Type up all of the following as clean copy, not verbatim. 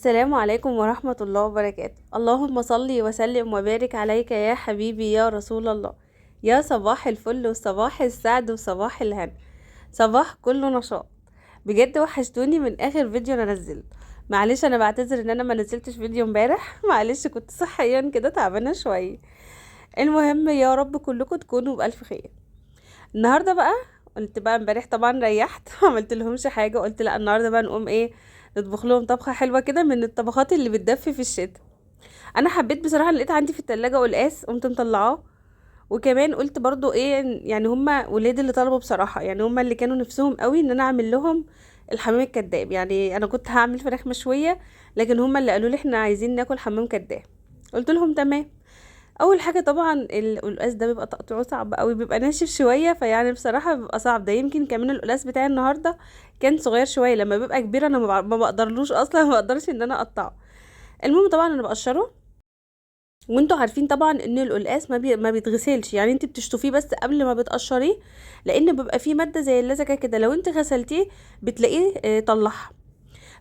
السلام عليكم ورحمة الله وبركاته. اللهم صل وسلم وبارك عليك يا حبيبي يا رسول الله. يا صباح الفل وصباح السعد وصباح الهنا، صباح كله نشاط. بجد وحشتوني من اخر فيديو انا نزلت. معلش انا بعتذر ان انا ما نزلتش فيديو امبارح، معلش كنت صحيا كده تعبانه شويه. المهم يا رب كلكم تكونوا بالف خير. النهارده بقى قلت بقى امبارح طبعا ريحت ما عملت لهمش حاجه، قلت لا النهارده بقى نقوم ايه، نطبخ لهم طبخه حلوه كده من الطبخات اللي بتدفي في الشتاء. انا حبيت بصراحه، لقيت عندي في التلاجة قلقاس قمت مطلعاه. وكمان قلت برضو ايه، يعني هما ولادي اللي طلبوا بصراحه، يعني هما اللي كانوا نفسهم قوي ان انا اعمل لهم الحمام الكداب. يعني انا كنت هعمل فراخ مشويه، لكن هما اللي قالوا لي احنا عايزين ناكل حمام كداب. قلت لهم تمام. اول حاجه طبعا القلقاس ده بيبقى تقطيعه صعب قوي، بيبقى ناشف شويه، فيعني بصراحه بيبقى صعب. ده يمكن كمان القلقاس بتاعي النهارده كان صغير شويه، لما بيبقى كبير انا ما بقدرلوش اصلا ما بقدرش ان انا اقطعه. المهم طبعا انا بقشره. وانتوا عارفين طبعا ان القلقاس ما بيتغسلش، يعني انت بتشطفيه بس قبل ما بتقشريه، لان بيبقى فيه ماده زي اللزجه كده، لو انت غسلتيه بتلاقيه طلعها.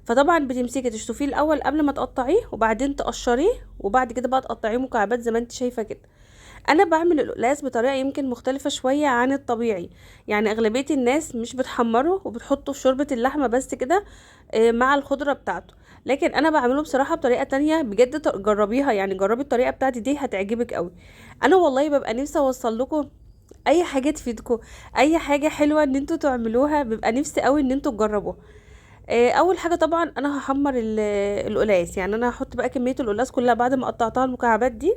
فطبعا بتمسكي تشطفيه الاول قبل ما تقطعيه، وبعدين تقشريه، وبعد كده بقى تقطعيه مكعبات زي ما انت شايفه كده. انا بعمل القلقاس بطريقه يمكن مختلفه شويه عن الطبيعي. يعني اغلبيه الناس مش بتحمره وبتحطه في شوربه اللحمه بس كده مع الخضره بتاعته. لكن انا بعمله بصراحه بطريقه تانية، بجد جربيها، يعني جربي الطريقه بتاعتي دي هتعجبك قوي. انا والله ببقى نفسي اوصل لكم اي حاجه تفيدكم، اي حاجه حلوه ان انتوا تعملوها، بيبقى نفسي قوي ان انتوا تجربوها. اول حاجه طبعا انا هحمر القلقاس، يعني انا هحط بقى كميه القلقاس كلها بعد ما قطعتها المكعبات دي،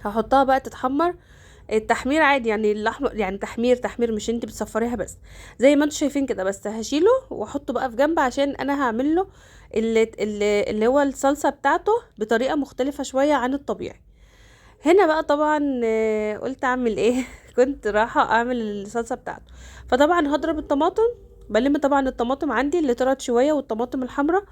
هحطها بقى تتحمر. التحمير عادي، يعني الاحمر يعني تحمير مش انت بتصفريها بس زي ما انتم شايفين كده. بس هشيله واحطه بقى في جنب، عشان انا هعمل له اللي هو الصلصه بتاعته بطريقه مختلفه شويه عن الطبيعي. هنا بقى طبعا قلت اعمل ايه كنت رايحه اعمل الصلصه بتاعته. فطبعا هضرب الطماطم، بلم طبعا الطماطم عندي اللي طرت شويه والطماطم الحمراء،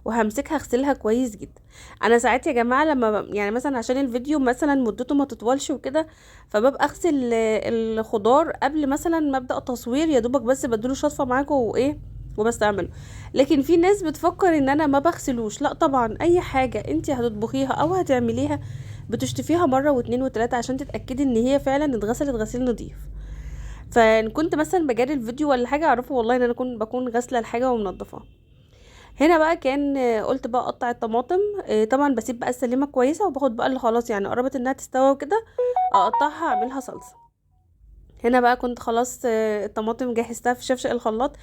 وهمسكها اغسلها كويس جدا. انا ساعات يا جماعه لما يعني مثلا عشان الفيديو مثلا مدته ما تطولش وكده، فببقى اغسل الخضار قبل مثلا ما ابدا تصوير، يا دوبك بس بديله شطفه معاكم وايه وبستعمله. لكن في ناس بتفكر ان انا ما بغسلوش، لا طبعا اي حاجه انت هتطبخيها او هتعمليها بتشطفيها مره واتنين وتلاته عشان تتاكدي ان هي فعلا اتغسلت غسيل نظيف. فان كنت مثلا بجاري الفيديو ولا حاجه اعرفه والله ان انا بكون غاسله الحاجه ومنضفاها. هنا بقى كان قلت بقى اقطع الطماطم. طبعا بسيب بقى السليمه كويسه، وباخد بقى اللي خلاص يعني قربت انها تستوى وكده اقطعها اعملها صلصه. هنا بقى كنت خلاص الطماطم جهزتها في شفشق الخلاط.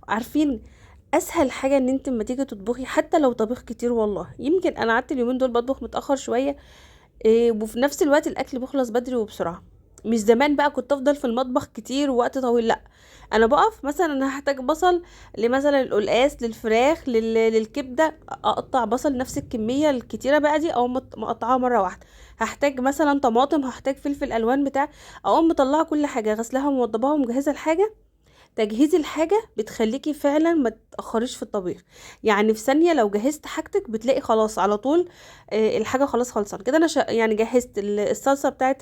عارفين اسهل حاجه ان انت لما تيجي تطبخي، حتى لو طبيخ كتير، والله يمكن انا قعدت اليومين دول بطبخ متاخر شويه، وفي نفس الوقت الاكل بيخلص بدري وبسرعه. مش زمان بقى كنت افضل في المطبخ كتير ووقت طويل، لا. انا بقف مثلا انا هحتاج بصل لمثلا القلقاس للفراخ للكبده، اقطع بصل نفس الكميه الكتيره بقى دي، او مقطعاها مره واحده. هحتاج مثلا طماطم، هحتاج فلفل الوان بتاع، اقوم مطلعه كل حاجه غسلها وموضباها ومجهزه الحاجه. تجهيز الحاجة بتخليكي فعلا ما تتأخريش في الطبيخ. يعني في ثانية لو جهزت حاجتك بتلاقي خلاص على طول الحاجة خلاص خلصان كده. انا يعني جهزت الصلصة بتاعت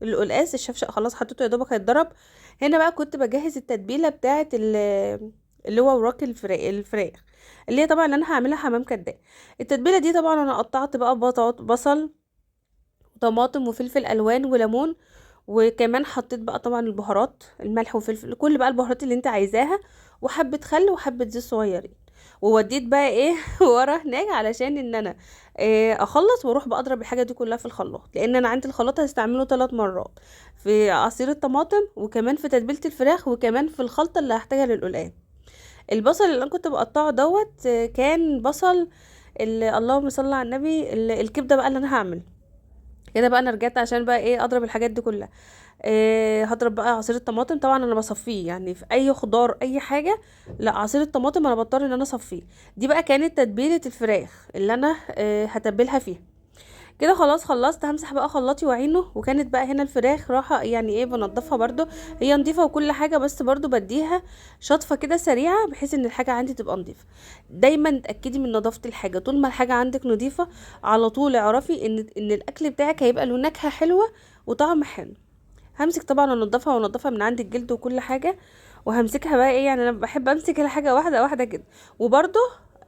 القلقاس، الشفشق خلاص حطيته يا دوبك هيتضرب. هنا بقى كنت بجهز التتبيلة بتاعت اللي هو وراك الفراخ، اللي هي طبعا اللي انا هعملها حمام كداب. التتبيلة دي طبعا انا قطعت بقى بصل وطماطم وفلفل الوان وليمون، وكمان حطيت بقى طبعا البهارات، الملح وفلفل، كل بقى البهارات اللي انت عايزاها، وحبة خل وحبة زيت صغيرين. ووديت بقى ايه ورا هناك علشان ان انا اخلص واروح بقى اضرب الحاجه دي كلها في الخلاط، لان انا عندي الخلاط هستعمله 3 مرات: في عصير الطماطم، وكمان في تتبيله الفراخ، وكمان في الخلطه اللي هحتاجها للقلقان. البصل اللي انا كنت بقطعه دوت كان بصل اللهم صل على النبي، الكبده بقى اللي انا هعمل كده. بقى انا رجعت عشان بقى ايه اضرب الحاجات دي كلها. هضرب بقى عصير الطماطم، طبعا انا بصفيه يعني في اي خضار اي حاجه. لا عصير الطماطم انا بضطر ان انا اصفيه. دي بقى كانت تتبيله الفراخ اللي انا هتبلها فيها. كده خلاص خلصت، همسح بقى خلاطي وعينه. وكانت بقى هنا الفراخ راحه يعني ايه بنضفها برضو، هي نضيفه وكل حاجه، بس برضو بديها شطفه كده سريعه بحيث ان الحاجه عندي تبقى نضيفه. دايما اتاكدي من نظافه الحاجه، طول ما الحاجه عندك نضيفه على طول اعرفي ان الاكل بتاعك هيبقى له نكهه حلوه وطعم حلو. همسك طبعا انضفها وانضفها من عند الجلد وكل حاجه، وهمسكها بقى ايه، يعني انا بحب امسك الحاجه واحده واحده كده. وبرضه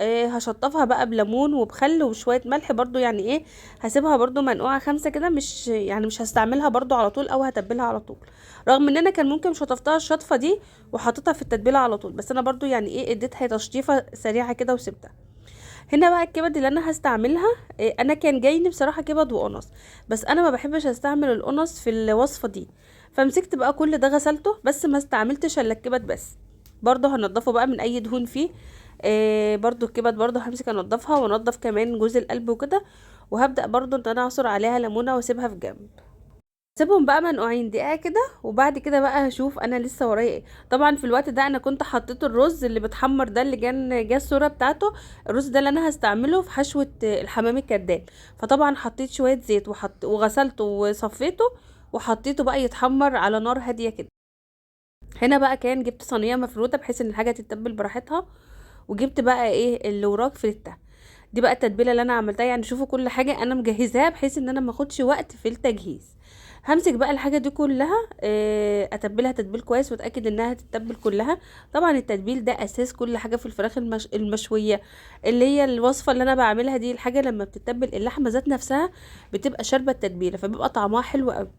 هشطفها بقى بليمون وبخل وشويه ملح برضو، يعني ايه، هسيبها برضو منقوعه 5 كده، مش يعني مش هستعملها برضو على طول او هتبلها على طول، رغم ان انا كان ممكن شطفتها الشطفه دي وحطيتها في التتبيله على طول، بس انا برضو يعني ايه اديتها تشطيفه سريعه كده وسبتها. هنا بقى الكبد اللي انا هستعملها، انا كان جايني بصراحه كبد وقنص، بس انا ما بحبش استعمل القنص في الوصفه دي، فمسكت بقى كل ده غسلته، بس ما استعملتش الا الكبد بس. برضه هنضفه بقى من اي دهون فيه. برضه الكبد برضه همسك انضفها، وانضف كمان جوز القلب وكده، وهبدأ برضه ان انا اعصر عليها ليمونه واسيبها في جنب. سيبهم بقى منقوعين دقيقة كده، وبعد كده بقى هشوف انا لسه ورايا ايه. طبعا في الوقت ده انا كنت حطيت الرز اللي بتحمر ده، اللي جه الصورة بتاعته. الرز ده اللي انا هستعمله في حشوة الحمام الكداب. فطبعا حطيت شوية زيت وغسلته وصفيته، وحطيته بقى يتحمر على نار هادية كده. هنا بقى كان جبت صينية مفرودة بحيث ان الحاجة تتبل براحتها، وجبت بقى ايه اللي وراك فريتا. دي بقى التتبيله اللي انا عملتها، يعني شوفوا كل حاجه انا مجهزاها بحيث ان انا ما اخدش وقت في التجهيز. همسك بقى الحاجه دي كلها، اتبلها تتبيل كويس واتاكد انها تتبل كلها. طبعا التتبيل ده اساس كل حاجه في الفراخ المشويه، اللي هي الوصفه اللي انا بعملها دي. الحاجه لما بتتبل اللحمه ذات نفسها بتبقى شاربه التتبيله، فبيبقى طعمها حلو قوي.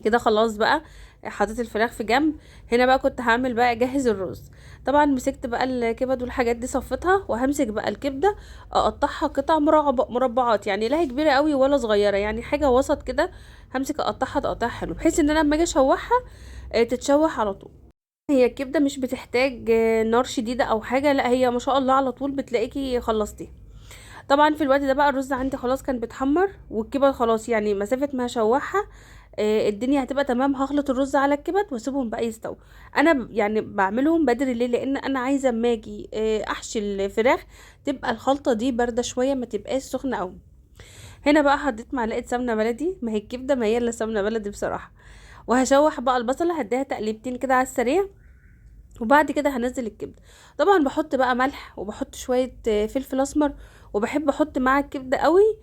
كده خلاص بقى، حطيت الفراخ في جنب. هنا بقى كنت هعمل بقى اجهز الرز. طبعا مسكت بقى الكبد والحاجات دي صفيتها، وهمسك بقى الكبده اقطعها قطع مربعات، يعني لا هي كبيره قوي ولا صغيره، يعني حاجه وسط كده. همسك اقطعها تقطيع حلو بحيث ان انا لما اجي اشوحها تتشوح على طول. هي الكبده مش بتحتاج نار شديده او حاجه، لا هي ما شاء الله على طول بتلاقيكي خلصتي. طبعا في الوقت ده بقى الرز عندي خلاص كان بيتحمر، والكبد خلاص يعني مسافه ما هشوحها الدنيا هتبقى تمام. هخلط الرز على الكبد واسيبهم بقى يستووا. انا يعني بعملهم بدري ليه؟ لان انا عايزه اما اجي احشي الفراخ تبقى الخلطه دي بارده شويه، ما تبقاش سخنه قوي. هنا بقى حطيت معلقه سمنه بلدي، ما هي الكبده ما هي الا سمنه بلدي بصراحه. وهشوح بقى البصله، هديها تقليبتين كده على السريع، وبعد كده هنزل الكبده. طبعا بحط بقى ملح، وبحط شويه فلفل اسمر، وبحب احط مع الكبده قوي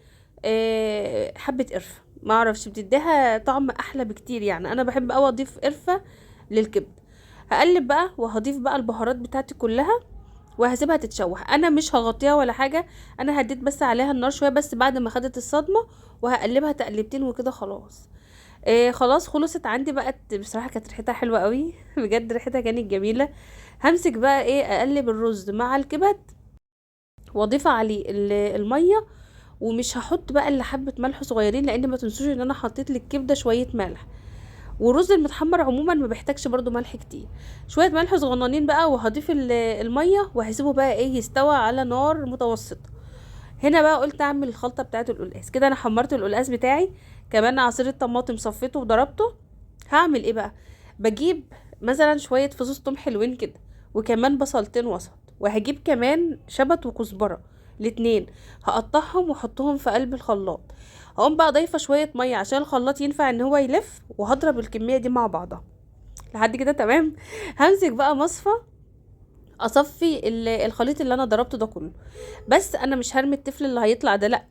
حبه قرفه، ما اعرفش بتديها طعم احلى بكتير، يعني انا بحب قوي اضيف قرفه للكبده. هقلب بقى وهضيف بقى البهارات بتاعتي كلها، وهسيبها تتشوح. انا مش هغطيها ولا حاجه، انا هديت بس عليها النار شويه بس بعد ما خدت الصدمه، وهقلبها تقلبتين وكده خلاص. خلاص خلصت عندي بقى. بصراحه كانت ريحتها حلوه قوي بجد ريحتها كانت جميله. همسك بقى ايه اقلب الرز مع الكبد، واضيف عليه الميه، ومش هحط بقى الا حبه ملح صغيرين، لان ما تنسوش ان انا حطيت للكبده شويه ملح. والرز المتحمر عموما ما بيحتاجش برضو ملح كتير. شويه ملح صغننين بقى، وهضيف الميه، وهسيبه بقى ايه يستوى على نار متوسطه. هنا بقى قلت اعمل الخلطه بتاعه القلقاس. كده انا حمرت القلقاس بتاعي، كمان عصير الطماطم صفيته وضربته. هعمل ايه بقى؟ بجيب مثلا شويه فصوص توم حلوين كده، وكمان بصلتين وسط، وهجيب كمان شبت وكزبره الاتنين، هقطعهم واحطهم في قلب الخلاط. هقوم بقى ضايفه شويه ميه عشان الخلاط ينفع ان هو يلف، وهضرب الكميه دي مع بعضها لحد كده تمام. همسك بقى مصفى اصفي الخليط اللي انا ضربته ده كله. بس انا مش هرمي التفل اللي هيطلع ده، لا،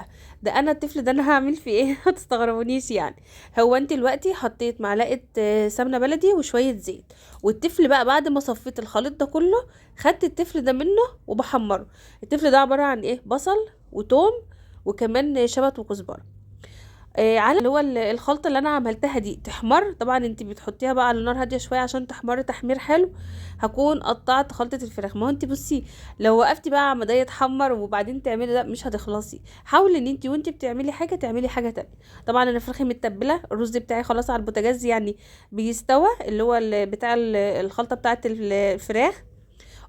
ده انا التفل ده انا هعمل فيه ايه هتستغربونيش يعني. هو انت دلوقتي حطيت معلقه سمنه بلدي وشويه زيت، والتفل بقى بعد ما صفيت الخليط ده كله خدت التفل ده منه وبحمره. التفل ده عباره عن ايه؟ بصل وتوم، وكمان شبت وكزبره. على اللي هو الخلطه اللي انا عملتها دي تحمر. طبعا انت بتحطيها بقى على نار هاديه شويه عشان تحمر تحمير حلو. هكون قطعت خلطه الفراخ. ما هو انت بصي، لو وقفتي بقى على ما ده يتحمر وبعدين تعملي ده مش هتخلصي. حاولي ان انت وانت بتعملي حاجه تعملي حاجه تانية. طبعا انا فراخي متبله، الرز بتاعي خلاص على البوتاجاز يعني بيستوى، اللي هو بتاع الخلطه بتاعه الفراخ.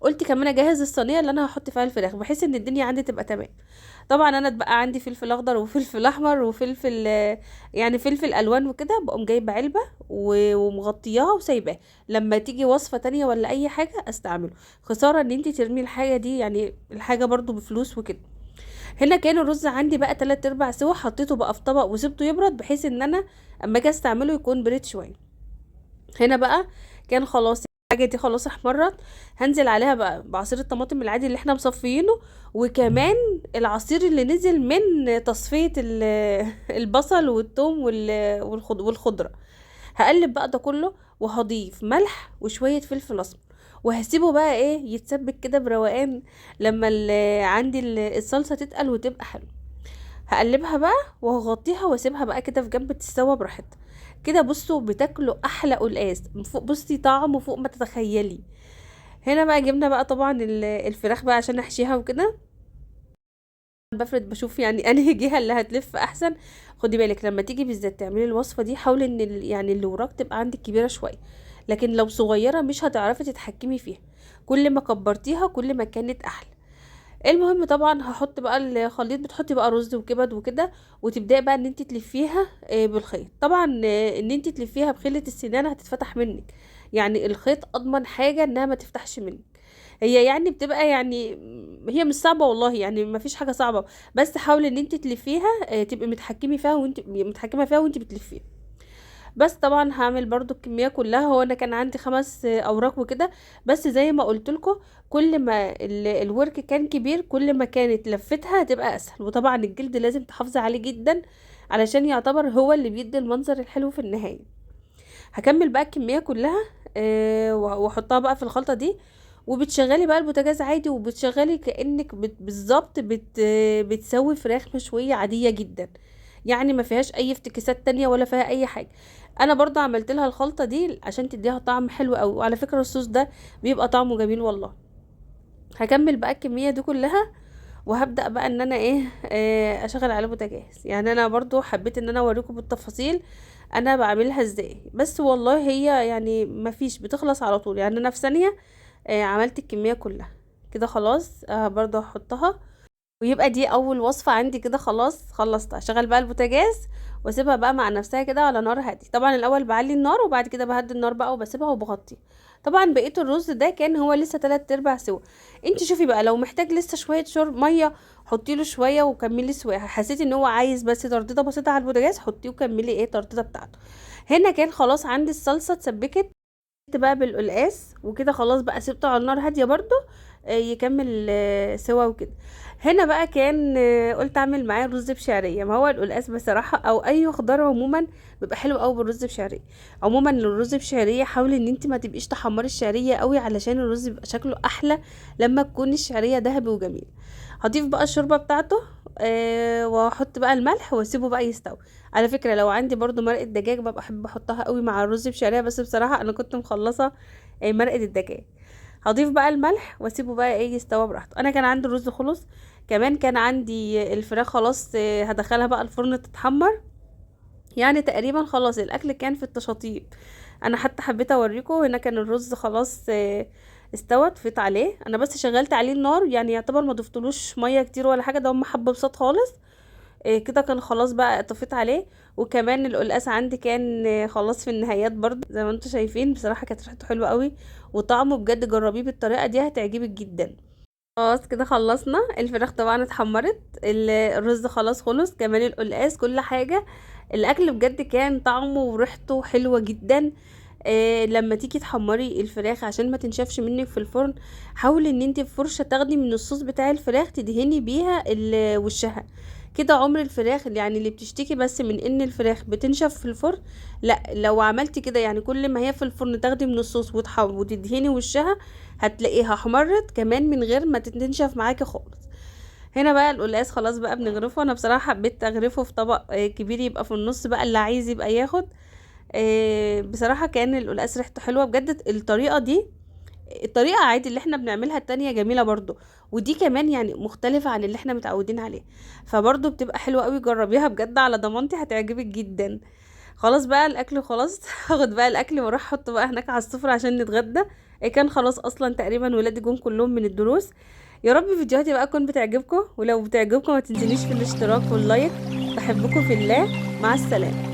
قلت كمان اجهز الصينيه اللي انا هحط فيها الفراخ بحيث ان الدنيا عندي تبقى تمام. طبعا انا اتبقى عندي فلفل اخضر وفلفل احمر وفلفل يعني فلفل الوان وكده، بقوم جايبه علبه ومغطياها وسايباها لما تيجي وصفه تانية ولا اي حاجه استعمله. خساره ان انتي ترمي الحاجه دي، يعني الحاجه برضو بفلوس وكده. هنا كان الرز عندي بقى 3/4 سوا، حطيته بقى في طبق وسبته يبرد بحيث ان انا اما اجي استعمله يكون بريد شويه. هنا بقى كان خلاص الحاجه دي خلاص احمرت. هنزل عليها بقى بعصير الطماطم العادي اللي احنا مصفيينه، وكمان العصير اللي نزل من تصفيه البصل والثوم والخضره. هقلب بقى ده كله، وهضيف ملح وشويه فلفل اسمر، وهسيبه بقى ايه يتسبك كده بروقان لما عندي الصلصه تتقل وتبقى حلو. هقلبها بقى وهغطيها واسيبها بقى كده في جنب تستوى براحتها. كده بصوا بتاكلوا احلى قلقاس فوق، بصي طعمه فوق ما تتخيلي. هنا بقى جبنا بقى طبعا الفراخ بقى عشان احشيها وكده. بفرد بشوف يعني انهي جهه اللي هتلف احسن. خدي بالك لما تيجي بالذات تعملي الوصفه دي، حاولي ان يعني اللي وراك تبقى عندك كبيره شويه، لكن لو صغيره مش هتعرفي تتحكمي فيها. كل ما كبرتيها كل ما كانت احلى. المهم طبعا هحط بقى الخليط، بتحطي بقى رز وكبد وكده، وتبداي بقى ان انت تلفيها بالخيط. طبعا ان انت تلفيها بخله السنان هتتفتح منك، يعني الخيط اضمن حاجه انها ما تفتحش منك. هي يعني بتبقى يعني هي مش صعبه والله، يعني ما فيش حاجه صعبه، بس حاولي ان انت تلفيها تبقي متحكمه فيها وانت بتلفيها. بس طبعا هعمل برضو الكميه كلها. هو انا كان عندي 5 اوراق وكده، بس زي ما قلت لكم كل ما الورك كان كبير كل ما كانت لفتها هتبقى اسهل. وطبعا الجلد لازم تحافظي عليه جدا علشان يعتبر هو اللي بيدي المنظر الحلو في النهايه. هكمل بقى الكميه كلها واحطها بقى في الخلطه دي. وبتشغلي بقى البوتاجاز عادي، وبتشغلي كأنك بالظبط بتسوي فراخ مشوية عادية جدا، يعني ما فيهاش اي افتكاسات تانية ولا فيها اي حاجة. انا برضه عملت لها الخلطة دي عشان تديها طعم حلو قوي، وعلى فكرة الصوص ده بيبقى طعمه جميل والله. هكمل بقى الكمية دي كلها، وهبدأ بقى ان انا ايه اشغل على بوتاجاز. يعني انا برضو حبيت ان انا اوريكم بالتفاصيل انا بعملها ازاي، بس والله هي يعني ما فيش بتخلص على طول، يعني انا في ثانية عملت الكمية كلها. كده خلاص برضو هحطها، ويبقى دي اول وصفة عندي. كده خلاص خلصتها. اشغل بقى البوتاجاز واسيبها بقى مع نفسها كده على نار هادي. طبعا الاول بعلي النار وبعد كده بهدي النار بقى وبسيبها وبغطي. طبعا بقيه الرز ده كان هو لسه 3/4 سوا. انت شوفي بقى لو محتاج لسه شويه شرب ميه حطي له شويه وكملي سواها. حسيتي ان هو عايز بس ترديده بسيطه على البوتاجاز حطيه وكملي ايه الترديده بتاعته. هنا كان خلاص عندي الصلصه اتسبكت بقى بالقلقاس وكده. خلاص بقى سيبته على النار هاديه برضو يكمل سوا وكده. هنا بقى كان قلت اعمل معاه رز بشعريه. ما هو القلقاس بصراحه او اي خضار عموما بيبقى حلو قوي بالرز بشعريه. عموما الرز بشعريه حاولي ان انت ما تبقيش تحمري الشعريه قوي علشان الرز بيبقى شكله احلى لما تكون الشعريه ذهبي وجميل. هضيف بقى الشوربه بتاعته واحط بقى الملح واسيبه بقى يستوي. على فكره لو عندي برضو مرقه دجاج ببقى بحب احطها قوي مع الرز بشعريه، بس بصراحه انا كنت مخلصه مرقه الدجاج. هضيف بقى الملح واسيبه بقى ايه يستوى براحته. انا كان عندي الرز خلص، كمان كان عندي الفراخ خلاص هدخلها بقى الفرن تتحمر. يعني تقريبا خلاص الاكل كان في التشاطيب. انا حتى حبيت اوريكم هنا كان الرز خلاص استوى. طفيت عليه انا بس شغلت عليه النار، يعني يعتبر ما ضفتلوش ميه كتير ولا حاجه، ده هم حبه بساط خالص. كده كان خلاص بقى طفيت عليه. وكمان القلقاس عندي كان خلاص في النهايات برضو زي ما انتم شايفين. بصراحه كانت ريحته حلوه قوي وطعمه بجد جربيه بالطريقه دي هتعجبك جدا. خلاص كده خلصنا. الفراخ طبعا اتحمرت، الرز خلاص خلص، كمان القلقاس، كل حاجه. الاكل بجد كان طعمه وريحته حلوه جدا. لما تيجي تحمري الفراخ عشان ما تنشفش منك في الفرن، حاولي ان انت بفرشه تاخدي من الصوص بتاع الفراخ تدهني بيها وشها كده. عمر الفراخ يعني اللي بتشتكي بس من ان الفراخ بتنشف في الفرن، لا لو عملتي كده يعني كل ما هي في الفرن تاخدي من الصوص وتدهني وشها هتلاقيها احمرت كمان من غير ما تنشف معاكي خالص. هنا بقى القلقاس خلاص بقى بنغرفه. انا بصراحه حبيت اغرفه في طبق كبير يبقى في النص بقى اللي عايز يبقى ياخد. بصراحه كان القلقاس ريحته حلوه بجد. الطريقه دي الطريقه عادي اللي احنا بنعملها التانية جميله برضو، ودي كمان يعني مختلفه عن اللي احنا متعودين عليه، فبرضو بتبقى حلوه قوي. جربيها بجد على ضمانتي هتعجبك جدا. خلاص بقى الاكل خلاص هاخد بقى الاكل واروح احطه بقى هناك على السفرة عشان نتغدى. كان خلاص اصلا تقريبا ولادي جم كلهم من الدروس. يا رب فيديوهاتي بقى تكون بتعجبكم، ولو بتعجبكم ما تنسونيش في الاشتراك واللايك. بحبكم في الله. مع السلامه.